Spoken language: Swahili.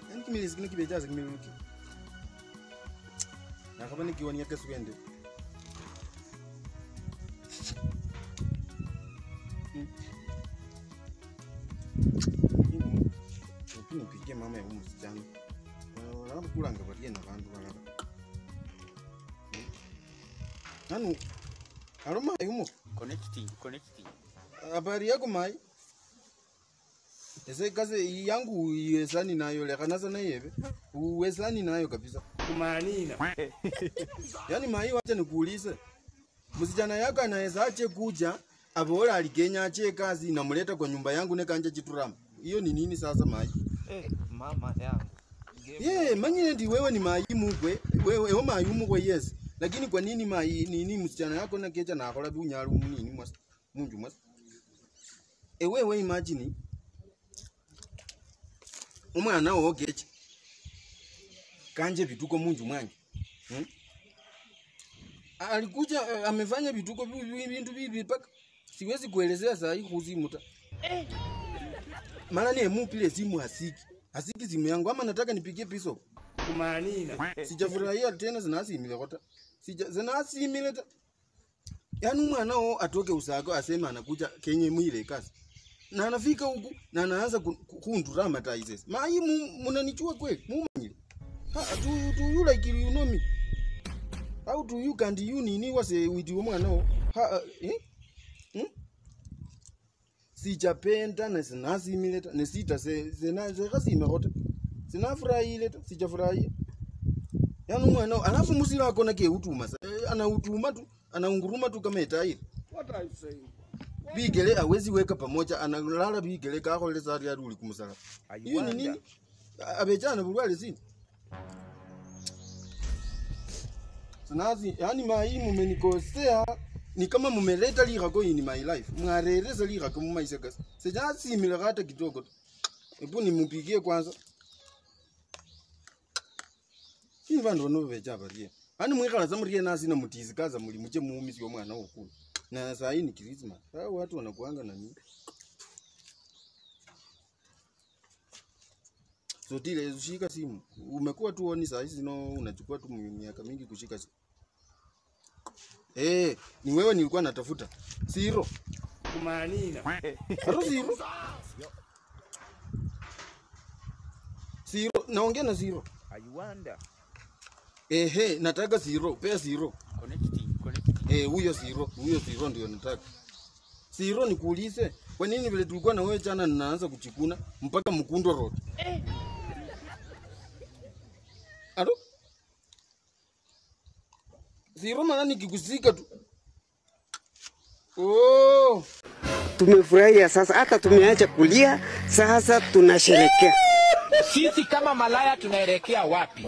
Yani kimilisi kile kibejaza kimiluki. Na kama nikiwa ni akaswende. Nipigie mama ya msichana. Wala kulanga batie na bantu balaba. Nanu aroma yumo connecting. habari yako mai? Ese kazi yangu uwezani nayo lekana sana yebe. Uwezani nayo kabisa. Kumanina. Yani mai wacha nikuulize. Msichana yako anaweza ache kuja abola aligenya ache kazi na muleta kwa nyumba yangu ne kanja chiturama. Hiyo ni nini sasa mai? Mama yangu. Manyine ndi wewe ni mai mugwe. Wewe mai mugwe yes. Lakini kwa nini mai nini msichana yako na kecha na akola bunyaru nini mwasa? Munju mwasa. Wewe imagine umwana wo kecha kanje vituko munju mwangi. Alikuja amefanya vituko vintu vipi paka siwezi kuelezea saa hii kuzimu ta. Mara ni mupile simu hasiki simu yangu ama nataka nipigie piso. Kumanina. Sijafurahia tena zinasimile kota. Zinasimile ta. Yani mwana wao atoke usago asema anakuja Kenya mwile kazi. Na anafika huku na anaanza kundurama taizes. Mai munanichua kweli? Mumanyile. Do you like you know me? How do you can you nini wase with you mwana wao? Sijapenda na sinasimile ta. Nesita se kasime kota. Sinafurahia ta, sijafurahia. Yani mwana alafu musila akona ke utuma. Ana utuma tu, anaunguruma tu kama etairi. What are you saying? Bigele hawezi weka pamoja analala bigele kako ile sari ya ruli kumusala. Hiyo ni nini? Abejana bulwale zini. Sanazi yani mai mumenikosea ni kama mumeleta lirako in my life. Mwarereza lirako mu maisha gasi. Sijasi milagata kidogo. Ebu ni mupigie kwanza. Hii vandu vanoveja barie. Hani mwekala zamurie nasi na mutizi kaza muri muche muumisi wa mwana okulu. Na saa hii ni Christmas. Hao watu wanakuanga na nini? So tile ushika simu. Umekuwa tu oni saa hizi no unachukua tu miaka mingi kushika simu. Ni wewe nilikuwa natafuta. Zero. Kumanina. Haro zero. Zero. Naongea na zero. I wonder. Nataka zero. Pea zero. Connecting. Huyo zero ndio nataka. Zero nikuulize. Kwa nini vile tulikuwa na wewe jana ninaanza kuchikuna mpaka Mkundo Road? Alo? Zero maana nikikusika tu. Tumefurahia sasa, hata tumeacha kulia, sasa tunasherehekea. Sisi kama malaya tunaelekea wapi?